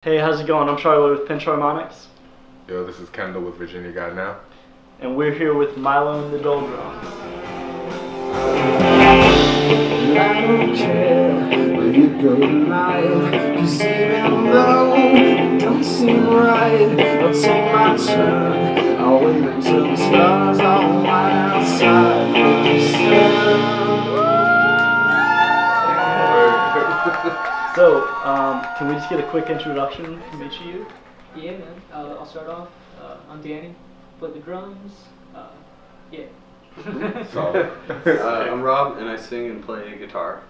Hey, how's it going? I'm Charlie with Pinch Harmonics. Yo, this is Kendall with VirginiaGotNow. And we're here with Milo and the Doldrums. I don't care where you go tonight, 'cause even though it don't seem right, I'll take my turn. I'll wait until the stars are white outside. So, can we just get a quick introduction from each of you? Yeah, man. I'll start off. I'm Danny. Play the drums. Yeah. I'm Rob, and I sing and play guitar.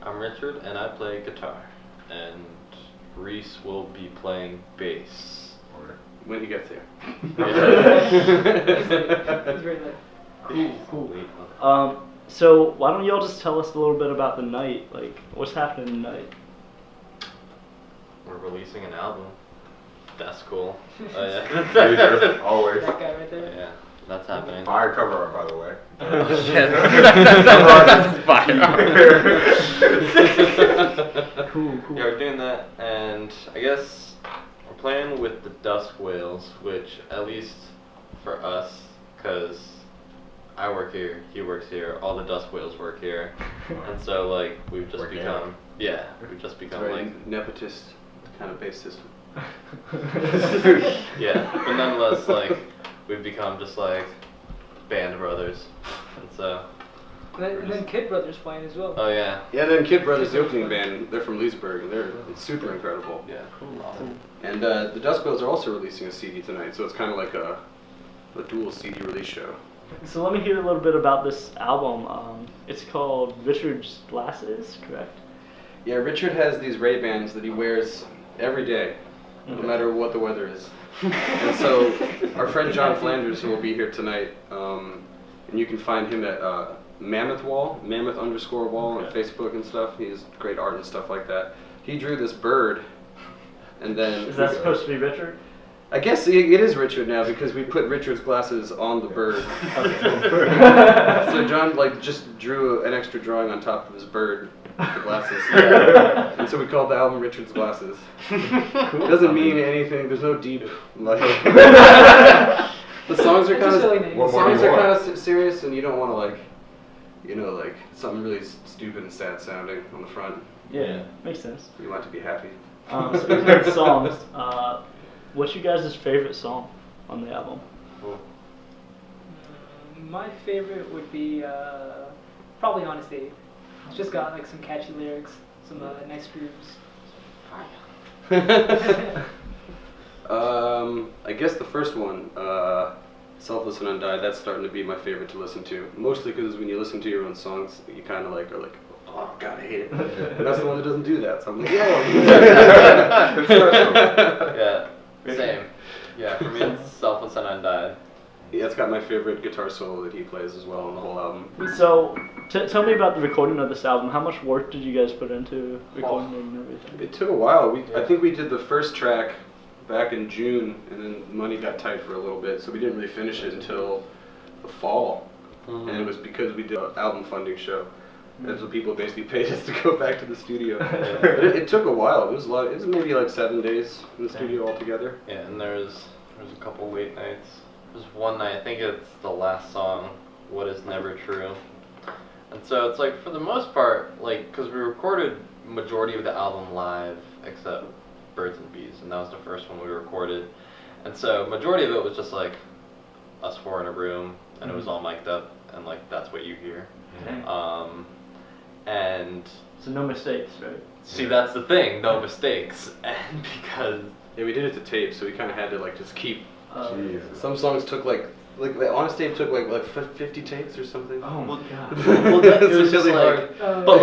I'm Richard, and I play guitar. And Reese will be playing bass. When he gets here. He's very like, Cool. So, why don't y'all just tell us a little bit about the night? Like, what's happening tonight? We're releasing an album. That's cool. Always. that guy right there. Yeah, that's happening. Fire cover art, by the way. Oh, shit. Cool. Yeah, we're doing that, and I guess we're playing with the Dusk Whales, which, at least for us, because I work here, he works here, all the Dusk Whales work here, and so, like, we've just Organic. become, yeah, we've just become, Very like, nepotist kind of bass system. yeah, but nonetheless, like, we've become just, like, band brothers, and so, And then Kid Brothers playing as well. oh yeah, Yeah, then Kid Brothers, the opening band, they're from Leesburg, and they're super incredible. yeah, awesome. And the Dusk Whales are also releasing a CD tonight, so it's kind of like a dual CD release show. So let me hear a little bit about this album. It's called Richard's Glasses, correct? Yeah, Richard has these Ray-Bans that he wears every day, no matter what the weather is. And so our friend John Flanders, who will be here tonight, and you can find him at Mammoth _ Wall on Facebook and stuff. He has great art and stuff like that. He drew this bird, and then Is that supposed to be Richard? I guess it is Richard now because we put Richard's glasses on the bird. So John just drew an extra drawing on top of his bird, the glasses. And so we called the album Richard's Glasses. It doesn't mean anything. There's no deep like. The songs are It's a kind silly of name. songs are kind of serious, and you don't want to like something really stupid and sad sounding on the front. Yeah, makes sense. You want it to be happy. Speaking of songs, what's you guys' favorite song on the album? My favorite would be probably Honest Abe. It's just got like some catchy lyrics, some nice grooves. I guess the first one, Selfless and Undied, that's starting to be my favorite to listen to. Mostly because when you listen to your own songs, you kind of are like, oh god, I hate it. And that's the one that doesn't do that, so I'm like, Yeah, same. Yeah, for me it's Selfless and Undied. Yeah, it's got my favorite guitar solo that he plays as well on the whole album. So, tell me about the recording of this album. How much work did you guys put into recording it and everything? It took a while. I think we did the first track back in June, and then money got tight for a little bit, so we didn't really finish it until the fall. And it was because we did an album funding show. That's what people basically paid us to go back to the studio. But it took a while. It was a lot. It was maybe like 7 days in the studio altogether. Yeah, and there's a couple late nights. There's one night, I think it's the last song, What Is Never True. And so it's like, for the most part, like, because we recorded majority of the album live, except Birds and Bees, and that was the first one we recorded. And so majority of it was just like us four in a room, and it was all mic'd up, and like that's what you hear. And So no mistakes, right? see, that's the thing, no mistakes. And because Yeah, we did it to tape, so we kind of had to just keep. Jesus. Some songs took like the Honest Tape took like 50 takes or something. Oh my god. well, that, it was just really like, hard. but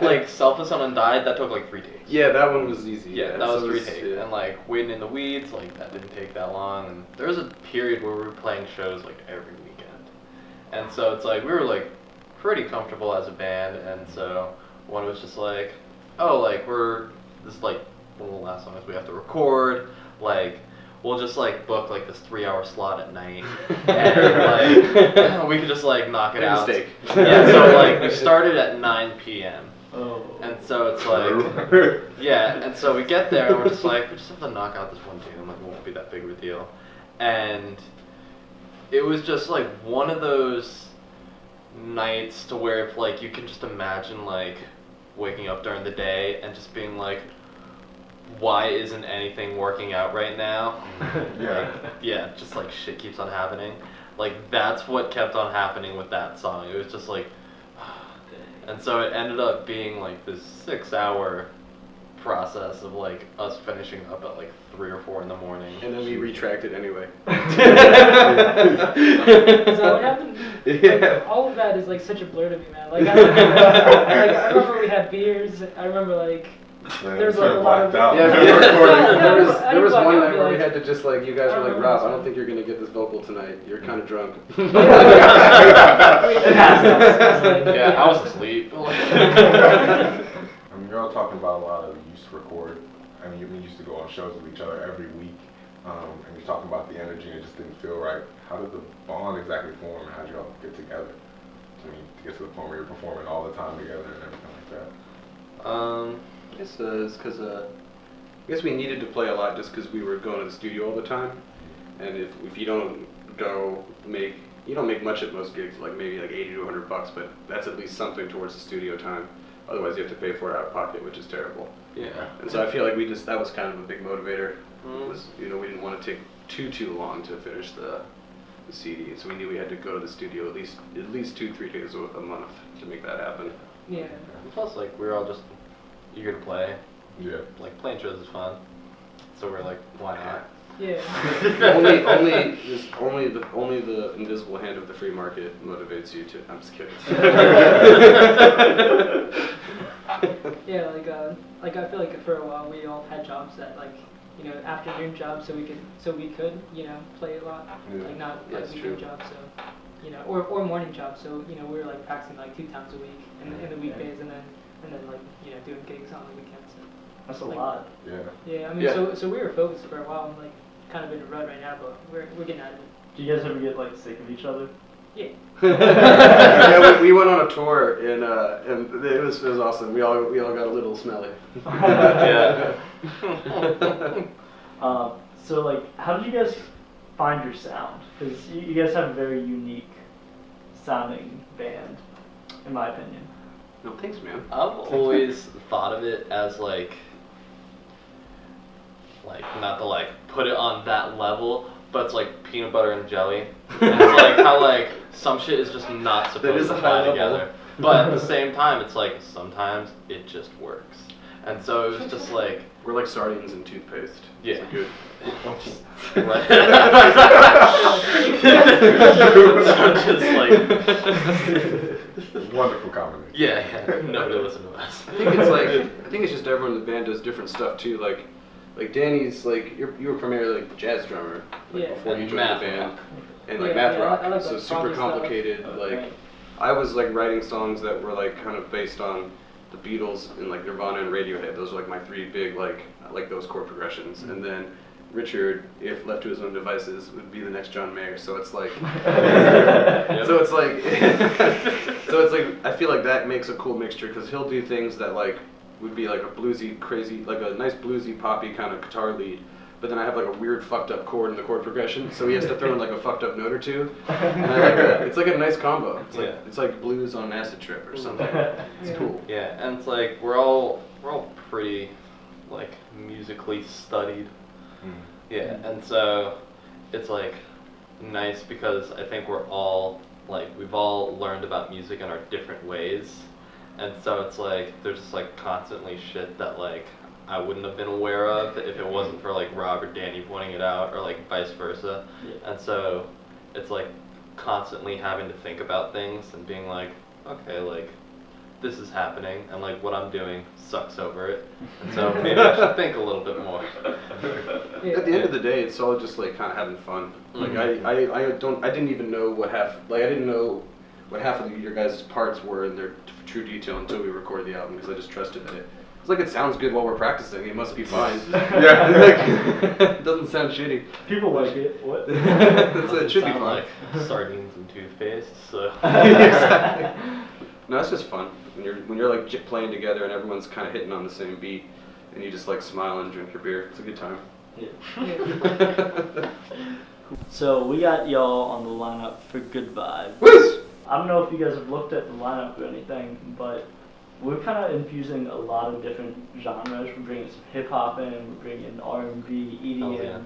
like Selfless and Undied, that took like 3 takes. Yeah, that one was easy. Yeah, that was so 3 takes. yeah. And like Waiting in the Weeds, like that didn't take that long. And there was a period where we were playing shows like every weekend. And so it's like we were like pretty comfortable as a band, and so one was just like, oh, like this is like one of the last songs we have to record, like we'll just like book like this 3-hour slot at night, and like we could just like knock it Big out. mistake. Yeah, so like we started at 9 p.m. Oh. And so it's like, yeah, and so we get there and we're just like, we just have to knock out this one tune, like it won't be that big of a deal. And it was just like one of those nights to where if like you can just imagine like waking up during the day and just being like, why isn't anything working out right now? Yeah. Like, yeah, just like shit keeps on happening. Like that's what kept on happening with that song. It was just like, and so it ended up being like this 6-hour process of like us finishing up at like 3 or 4 in the morning. And then we retracted anyway. So what happened? Yeah. Like, all of that is like such a blur to me, man. Like I remember we had beers. I remember like there's like a lot of Yeah, there was one night where we had to just like, you guys were like, Rob, I don't think you're gonna get this vocal tonight. You're kind of drunk. Yeah, I was asleep. I mean, you're all talking about a lot of you used to record. I mean, we used to go on shows with each other every week. And you're talking about the energy and it just didn't feel right. How did the bond exactly form? How did you all get together? I mean, to get to the point where you're performing all the time together and everything like that. I guess it's because I guess we needed to play a lot just because we were going to the studio all the time. And if you don't you don't make much at most gigs, like maybe like $80 to $100, but that's at least something towards the studio time. Otherwise, you have to pay for it out of pocket, which is terrible. Yeah. And so I feel like that was kind of a big motivator. Was, we didn't want to take too long to finish the CD, so we knew we had to go to the studio at least 2-3 days a month to make that happen. Yeah. And plus, like, we were all just eager to play. Yeah. Like, playing shows is fun. So we're like, why not? Yeah. only the invisible hand of the free market motivates you to. I'm just kidding. Yeah, like I feel like for a while we all had jobs that afternoon jobs, so we could play a lot, like not That's like weekend true. jobs, so or morning jobs, so we were like practicing like 2 times a week in the weekdays, and then like doing gigs on the weekends. That's a Like, lot. Yeah. Yeah, I mean, Yeah. so we were focused for a while, and like kind of in a rut right now, but we're getting out of it. Do you guys ever get like sick of each other? Yeah. Yeah, we went on a tour and it was awesome. We all got a little smelly. Yeah. So like, how did you guys find your sound? Because you guys have a very unique sounding band, in my opinion. No, thanks, man. I've always thought of it as like not to like put it on that level, but it's like peanut butter and jelly. And it's like how like some shit is just not That is supposed to a high tie level. together. But at the same time, it's like sometimes it just works. And so it was just like, We're like sardines and toothpaste. yeah. It's good. Right. So just like, Wonderful combination. yeah, nobody listen to us. I think it's just everyone in the band does different stuff too. Like Danny's like you were primarily like jazz drummer Yeah. before you And joined math the band, rock. and like Yeah, math yeah, rock. I like So that super prog stuff. complicated. Like Right. I was like writing songs that were like kind of based on the Beatles and like Nirvana and Radiohead. Those are like my 3 big like those chord progressions. And then Richard, if left to his own devices, would be the next John Mayer. So it's like, so it's like I feel like that makes a cool mixture because he'll do things that like would be like a bluesy, crazy, like a nice bluesy, poppy kind of guitar lead. But then I have like a weird fucked up chord in the chord progression, so he has to throw in like a fucked up note or two. And I like that. It's like a nice combo. It's like blues on an acid trip or something. It's Yeah. cool. Yeah, and it's like we're all pretty like musically studied. Yeah, and so it's like nice because I think we're all like we've all learned about music in our different ways. And so it's like there's just like constantly shit that like I wouldn't have been aware of if it wasn't for like Rob or Danny pointing it out, or like vice versa. Yeah. And so it's like constantly having to think about things and being like, okay, like this is happening and like what I'm doing sucks over it. And so maybe I should think a little bit more. Yeah. At the end of the day, it's all just like kind of having fun. Like I didn't even know what half of your guys' parts were in their true detail until we recorded the album because I just trusted that it. It's like it sounds good while we're practicing. It must be fine. Yeah. Like, it doesn't sound shitty. People like it. What? It should be Sound fun. like sardines and toothpaste. So Exactly. No, it's just fun. when you're like playing together and everyone's kind of hitting on the same beat, and you just like smile and drink your beer. It's a good time. Yeah. So we got y'all on the lineup for Good Vibes. Woo! I don't know if you guys have looked at the lineup or anything, but we're kind of infusing a lot of different genres. We're bringing some hip hop in, we're bringing R&B, EDM.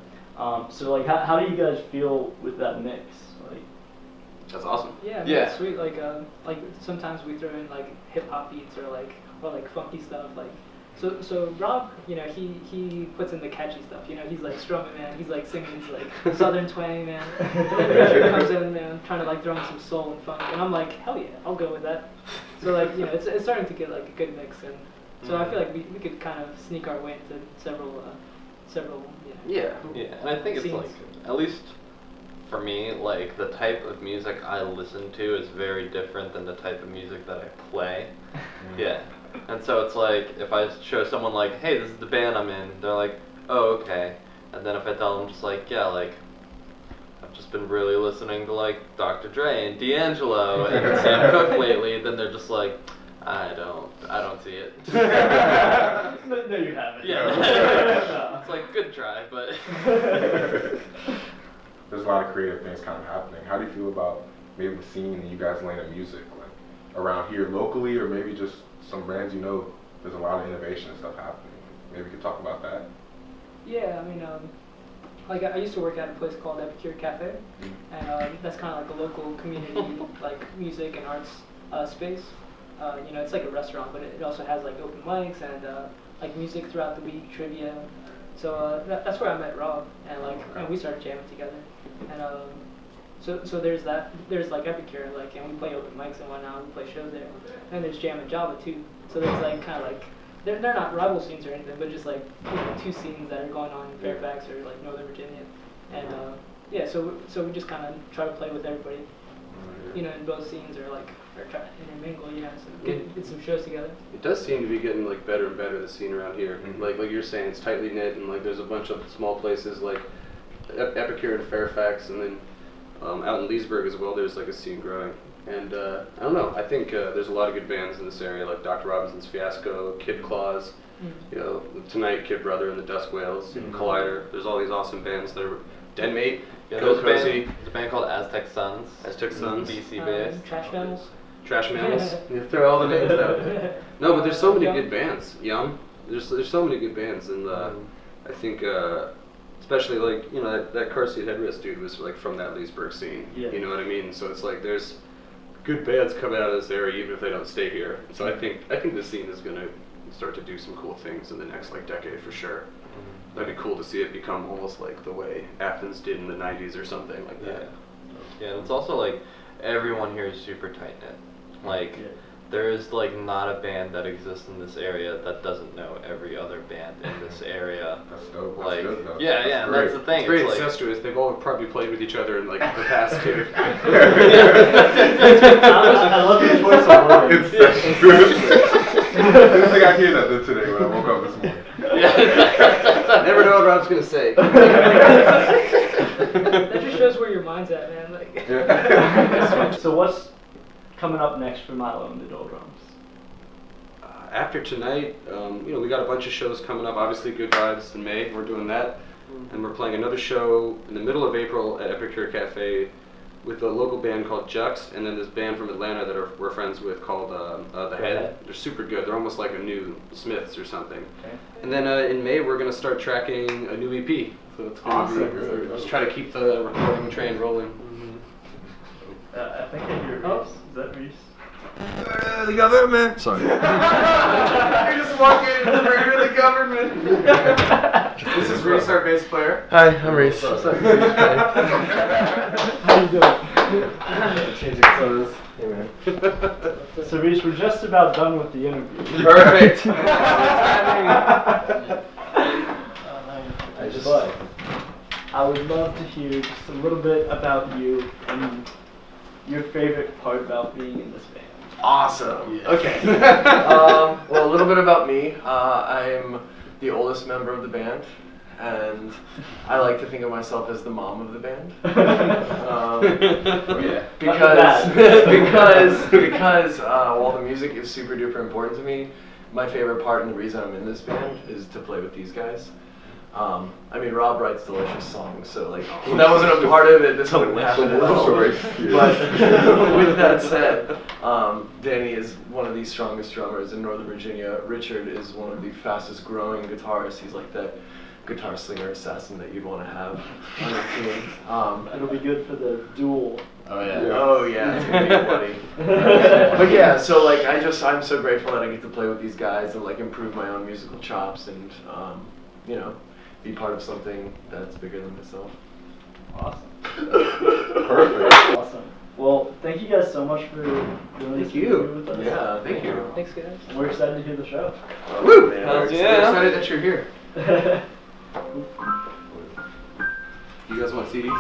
So like, how do you guys feel with that mix? Like, That's awesome. Yeah, Yeah. it's sweet. Like sometimes we throw in like hip hop beats or like funky stuff. Like so Rob, you know, he puts in the catchy stuff. You know, he's like strumming, man. He's like singing his like southern twang, man. And then Richard comes in, man, trying to like throw in some soul and funk, and I'm like, hell yeah, I'll go with that. So like, you know, it's starting to get like a good mix, and so I feel like we could kind of sneak our way into several Yeah. Yeah, and I think it's Scenes. like, at least for me, like the type of music I listen to is very different than the type of music that I play. Yeah. And so it's like, if I show someone like, hey, this is the band I'm in, they're like, oh, okay. And then if I tell them just like, yeah, like, I've just been really listening to like Dr. Dre and D'Angelo and Sam Cooke lately, then they're just like, I don't see it. no, you haven't. Yeah. It's like, good try, but. There's a lot of creative things kind of happening. How do you feel about maybe the scene and you guys lane of music, like around here locally, or maybe just some brands you know? There's a lot of innovation and stuff happening. Maybe we could talk about that. Yeah, I mean, like I used to work at a place called Epicure Cafe, and that's kind of like a local community like music and arts space. You know, it's like a restaurant, but it also has like open mics and like music throughout the week, trivia. So that's where I met Rob, and like and we started jamming together. And so there's that. There's like Epicure, like, and we play open mics and whatnot. We play shows there. And there's Jam and Java too. So there's like kind of like they're not rival scenes or anything, but just like, you know, two scenes that are going on in Fairfax or like Northern Virginia. And yeah, so we just kind of try to play with everybody, you know, in both scenes, or try to intermingle, you know, so get some shows together. It does seem to be getting like better and better, the scene around here. Like you're saying, it's tightly knit, and like there's a bunch of small places like Epicure in Fairfax, and then out in Leesburg as well. There's like a scene growing, and I don't know. I think there's a lot of good bands in this area, like Dr. Robinson's Fiasco, Kid Claus, you know, tonight Kid Brother and the Dusk Whales, Collider. There's all these awesome bands that are Denmate, Go Cozy. There's a band called Aztec Sons. Aztec Sons. DC based. Trash Mammals. Trash Mammals. You throw all the names out. No, but there's so many good bands. Yum. There's so many good bands, and I think especially like, you know, that car seat headrest dude was like from that Leesburg scene. Yeah. You know what I mean? So it's like there's good bands coming out of this area even if they don't stay here. So I think this scene is gonna start to do some cool things in the next like decade for sure. That'd be cool to see it become almost like the way Athens did in the 90s or something like that. Yeah, and it's also like everyone here is super tight knit. Like there is like not a band that exists in this area that doesn't know every other band in this area. That's dope. That's Like, good, though. yeah, and that's the thing. It's very like, incestuous. They've all probably played with each other in like the past too. I love your choice of words. I didn't think I'd hear that today when I woke up this morning. Never know what Rob's gonna say. That just shows where your mind's at, man. Like. So what's coming up next for Milo and the Doldrums? After tonight, you know, we got a bunch of shows coming up. Obviously, Good Vibes in May. We're doing that, and we're playing another show in the middle of April at Epicure Cafe with a local band called Jux, and then this band from Atlanta that we're friends with called The Head. They're super good. They're almost like a new Smiths or something. Okay. And then in May, we're gonna start tracking a new EP. So it's gonna Awesome. be just try to keep the recording train rolling. I think I hear Reese. Is that Reese? The government. Sorry. You just walk in and bring the government. This is Reese, our bass player. Hi, I'm Reese. What's up, Reese? How you doing? Changing clothes. Hey, man. So Reese, we're just about done with the interview. Perfect. But I would love to hear just a little bit about you and your favorite part about being in this band. Awesome. Okay. Well, a little bit about me. I'm the oldest member of the band. and I like to think of myself as the mom of the band. Yeah. Because while the music is super duper important to me, my favorite part and the reason I'm in this band is to play with these guys. I mean, Rob writes delicious songs, so like if that wasn't a part of it, this wouldn't happen at all. But with that said, Danny is one of the strongest drummers in Northern Virginia. Richard is one of the fastest growing guitarists. He's like that guitar slinger assassin that you'd want to have on your team. It'll be good for the duel. Oh yeah. Oh yeah, it's gonna be bloody. But yeah, so like I'm so grateful that I get to play with these guys and like improve my own musical chops and you know, be part of something that's bigger than myself. Awesome. Perfect. Awesome. Well, thank you guys so much for doing this interview with us. Yeah, thank you. Thanks, guys. And we're excited to hear the show. Woo! Man, Hells we're yeah. excited that you're here. You guys want CDs?